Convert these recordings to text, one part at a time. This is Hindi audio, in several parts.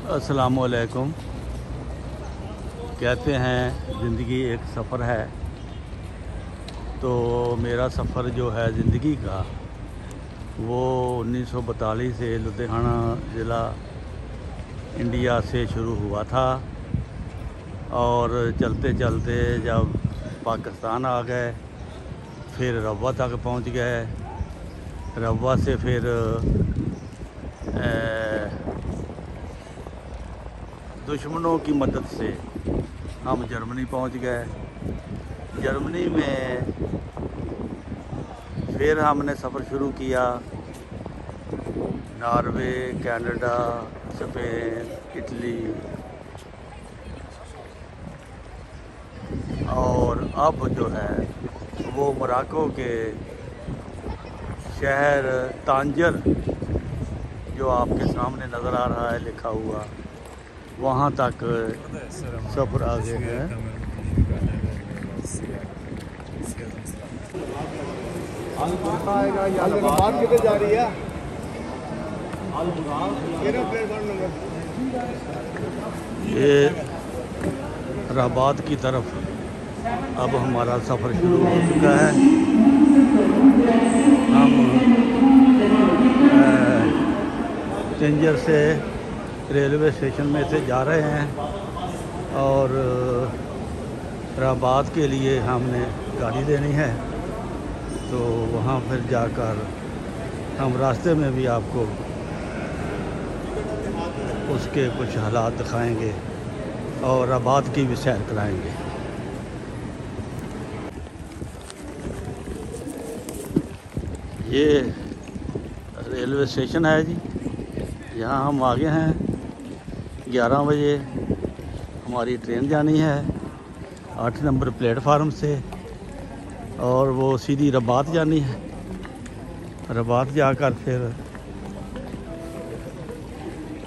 अस्सलामुअलैकुम। कहते हैं ज़िंदगी एक सफ़र है, तो मेरा सफ़र जो है ज़िंदगी का वो 1942 से लुधियाना ज़िला इंडिया से शुरू हुआ था और चलते चलते जब पाकिस्तान आ गए, फिर रवा तक पहुंच गए। रवा से फिर दुश्मनों की मदद से हम जर्मनी पहुंच गए। जर्मनी में फिर हमने सफ़र शुरू किया। नॉर्वे, कनाडा, स्पेन, इटली और अब जो है वो मोरक्को के शहर तांजर, जो आपके सामने नज़र आ रहा है लिखा हुआ, वहाँ तक सफ़र आगे है। ये रबात की तरफ अब हमारा सफ़र शुरू हो चुका है। हम तांजर से रेलवे स्टेशन में से जा रहे हैं और रबात के लिए हमने गाड़ी लेनी है, तो वहाँ फिर जाकर हम रास्ते में भी आपको उसके कुछ हालात दिखाएंगे और रबात की भी सैर कराएंगे। ये रेलवे स्टेशन है जी, यहाँ हम आगे हैं। 11 बजे हमारी ट्रेन जानी है 8 नंबर प्लेटफार्म से, और वो सीधी रबात जानी है। रबात जाकर फिर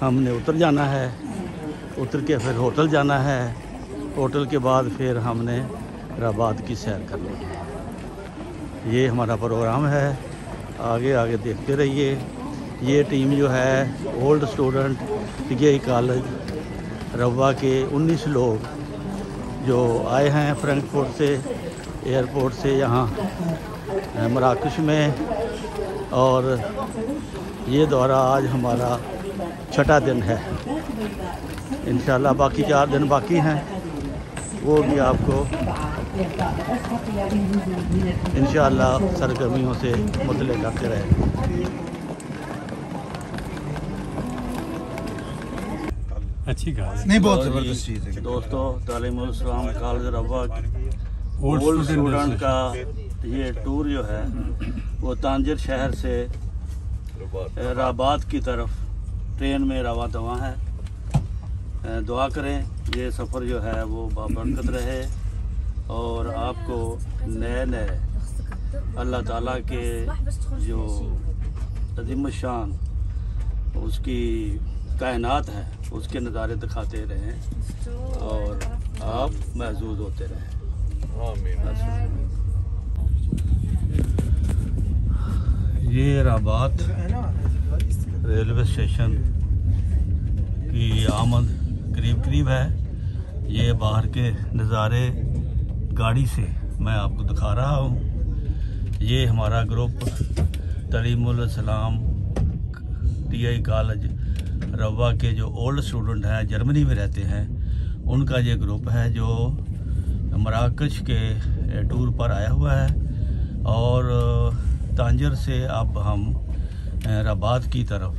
हमने उतर जाना है, उतर के फिर होटल जाना है। होटल के बाद फिर हमने रबात की सैर करनी है। ये हमारा प्रोग्राम है, आगे आगे देखते रहिए। ये टीम जो है ओल्ड स्टूडेंट टीआई कॉलेज रवा के 19 लोग जो आए हैं फ्रैंकफर्ट से, एयरपोर्ट से यहाँ मराकश में, और ये दौरा आज हमारा 6ठा दिन है। इंशाल्लाह बाकी 4 दिन बाकी हैं, वो भी आपको इंशाल्लाह सरगर्मियों से मुतल्लिक़ करते रहेंगे। अच्छी बात नहीं, बहुत ज़बरदस्त चीज़ है दोस्तों। तालीमुल इस्लाम कॉलेज रवा ओल्ड स्टूडेंट का ये टूर जो है वो तांजर शहर से रबात की तरफ ट्रेन में रवा दवा है। दुआ करें ये सफ़र जो है वो बाबरकत रहे और आपको नए नए अल्लाह ताला के जो अज़ीम शान उसकी कायनात है उसके नज़ारे दिखाते रहें और आप महसूस होते रहें। ये रबात रेलवे स्टेशन की आमद करीब करीब है। ये बाहर के नज़ारे गाड़ी से मैं आपको दिखा रहा हूँ। ये हमारा ग्रुप तालीमुल इस्लाम टीआई कॉलेज रवा के जो ओल्ड स्टूडेंट हैं, जर्मनी में रहते हैं, उनका ये ग्रुप है जो मराकश के टूर पर आया हुआ है। और तांजर से अब हम रबात की तरफ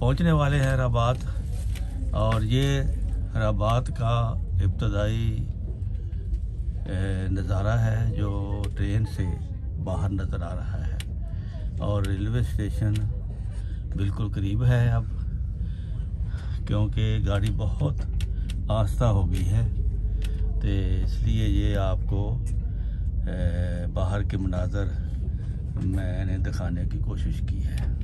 पहुंचने वाले हैं। रबात, और ये रबात का इब्तदाई नज़ारा है जो ट्रेन से बाहर नज़र आ रहा है, और रेलवे स्टेशन बिल्कुल करीब है अब, क्योंकि गाड़ी बहुत आस्ता हो गई है, तो इसलिए ये आपको बाहर के मनाज़र मैंने दिखाने की कोशिश की है।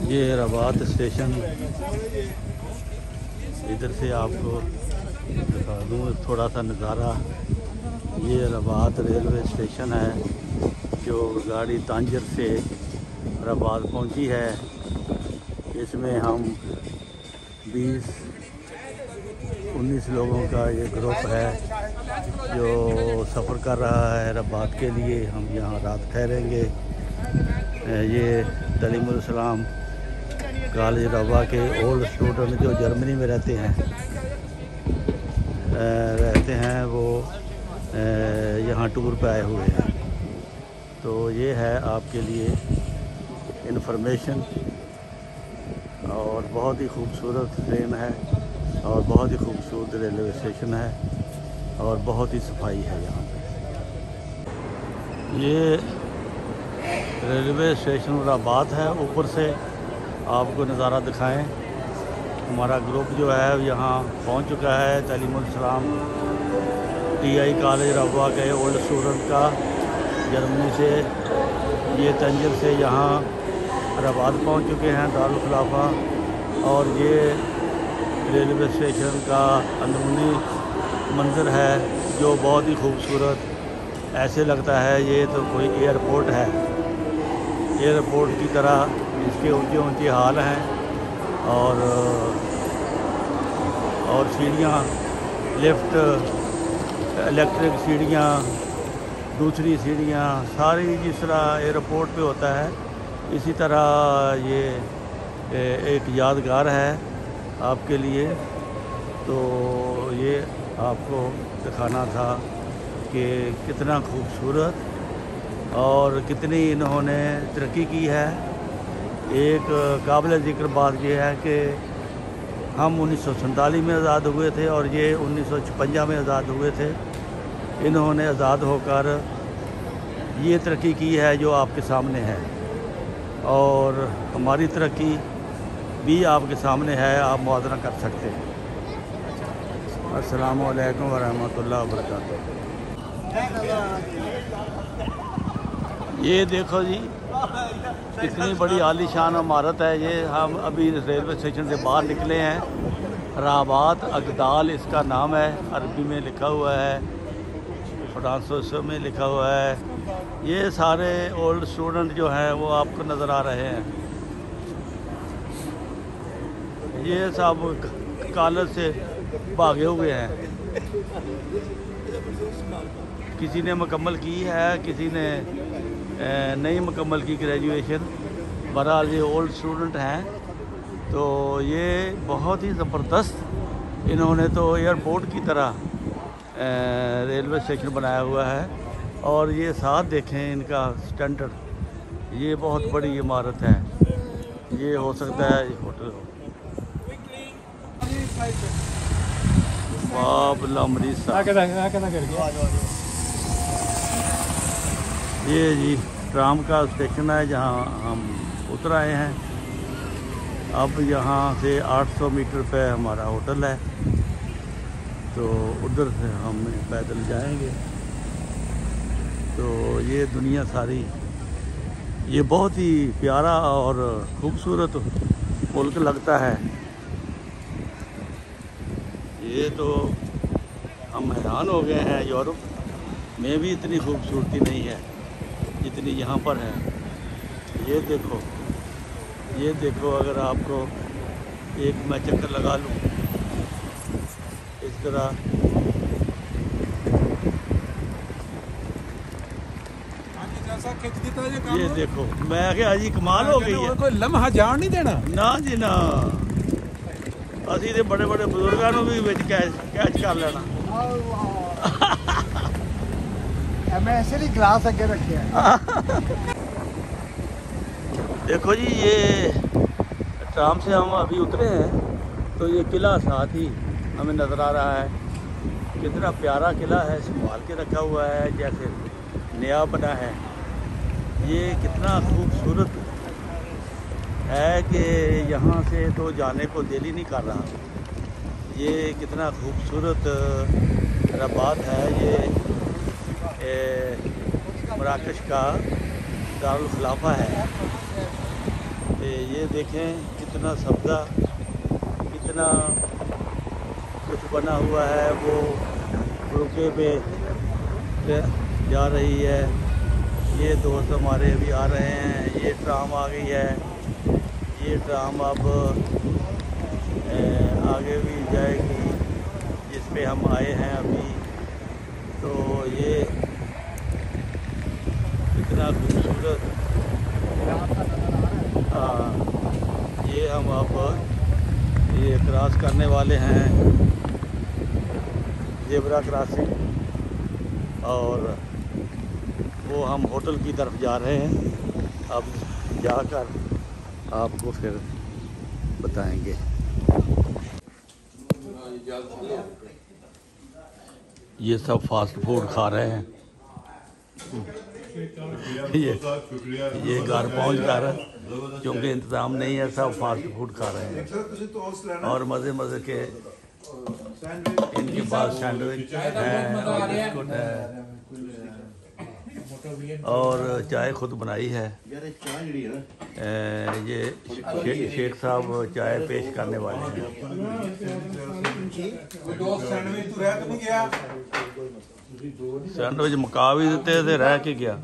ये रबात स्टेशन, इधर से आपको दिखा दूँ थोड़ा सा नज़ारा। ये रबात रेलवे स्टेशन है जो गाड़ी तांजर से रबात पहुंची है। इसमें हम 20-19 लोगों का ये ग्रुप है जो सफ़र कर रहा है रबात के लिए। हम यहाँ रात ठहरेंगे। ये तलीमुल इस्लाम कॉलेज रबा के ओल्ड स्टूडेंट जो जर्मनी में रहते हैं वो यहाँ टूर पे आए हुए हैं। तो ये है आपके लिए इन्फॉर्मेशन। और बहुत ही खूबसूरत ट्रेन है और बहुत ही खूबसूरत रेलवे स्टेशन है और बहुत ही सफाई है यहाँ पे। ये रेलवे स्टेशन रबात है। ऊपर से आपको नज़ारा दिखाएं। हमारा ग्रुप जो है यहाँ पहुँच चुका है। तलीमुल इस्लाम TI कॉलेज रबा के ओल्ड स्टूडेंट का जर्मनी से ये तंजर से यहाँ रबात पहुँच चुके हैं दारुल खिलाफा। और ये रेलवे स्टेशन का अंदरूनी मंज़र है जो बहुत ही खूबसूरत, ऐसे लगता है ये तो कोई एयरपोर्ट है। एयरपोर्ट की तरह इसके ऊंचे ऊंचे हाल हैं और सीढ़ियाँ, लिफ्ट, इलेक्ट्रिक सीढ़ियाँ, दूसरी सीढ़ियाँ, सारी जिस तरह एयरपोर्ट पे होता है इसी तरह ये एक यादगार है आपके लिए। तो ये आपको दिखाना था कि कितना खूबसूरत और कितनी इन्होंने तरक्की की है। एक काबिल ज़िक्र बात यह है कि हम 1947 में आज़ाद हुए थे और ये 1956 में आज़ाद हुए थे। इन्होंने आज़ाद होकर ये तरक्की की है जो आपके सामने है और हमारी तरक्की भी आपके सामने है, आप मुआवजा कर सकते हैं। अस्सलामु अलैकुम वरहमतुल्लाहि वबरकातुहू। ये देखो जी कितनी बड़ी आलीशान इमारत है ये। हम अभी रेलवे स्टेशन से बाहर निकले हैं। रबात अगदाल इसका नाम है, अरबी में लिखा हुआ है, फ्रांसीसी में लिखा हुआ है। ये सारे ओल्ड स्टूडेंट जो हैं वो आपको नज़र आ रहे हैं। ये सब कॉलेज से भागे हुए हैं। किसी ने मुकम्मल की है, किसी ने नहीं मुकम्मल की ग्रेजुएशन। बहरहाल ये ओल्ड स्टूडेंट हैं। तो ये बहुत ही ज़बरदस्त इन्होंने तो एयरपोर्ट की तरह रेलवे स्टेशन बनाया हुआ है। और ये साथ देखें इनका स्टैंडर्ड, ये बहुत बड़ी इमारत है। ये हो सकता है होटल हो। बाब लमरीसा ये जी ट्राम का स्टेशन है जहाँ हम उतर आए हैं। अब यहाँ से 800 मीटर पे हमारा होटल है। तो उधर से हम पैदल जाएंगे। तो ये दुनिया सारी, ये बहुत ही प्यारा और खूबसूरत मुल्क लगता है। ये तो हम हैरान हो गए हैं। यूरोप में भी इतनी खूबसूरती नहीं है जितनी यहाँ पर है। ये देखो, ये देखो, अगर आपको एक मैं चक्कर लगा लूँ इस तरह, ये देखो, मैं क्या जी कमाल हो गई है। कोई लम्हा जान नहीं देना ना जी ना, असी तो बड़े बड़े बुजुर्गों भी कैच कर लेना। मैं ऐसे ही ग्लास अगे रखे हैं। देखो जी, ये ट्राम से हम अभी उतरे हैं तो ये किला साथ ही हमें नज़र आ रहा है। कितना प्यारा किला है, संभाल के रखा हुआ है जैसे नया बना है। ये कितना खूबसूरत है कि यहाँ से तो जाने को दिल ही नहीं कर रहा। ये कितना खूबसूरत रबात है। ये मराकश का दारुल खिलाफा है। ये देखें कितना सब्ज़ा, कितना कुछ बना हुआ है। वो रुके पे जा रही है। ये दोस्त हमारे अभी आ रहे हैं। ये ट्राम आ गई है। ये ट्राम अब आगे भी जाएगी, जिस पे हम आए हैं अभी। तो ये इतना खूबसूरत, हाँ, ये हम अब ये क्रॉस करने वाले हैं, ज़ेब्रा क्रॉसिंग, और वो हम होटल की तरफ जा रहे हैं। अब जाकर आपको फिर बताएंगे। ये सब फास्ट फूड खा रहे हैं। ये घर पहुंच कर, क्योंकि इंतज़ाम नहीं है, सब फास्ट फूड खा रहे हैं और मज़े मज़े के। इनके पास सैंडविच है और बिस्कुट है और चाय खुद बनाई है। ये शेख साहब चाय पेश करने वाले हैं। सैंडविच मुका भी दिते थे, रह के गया।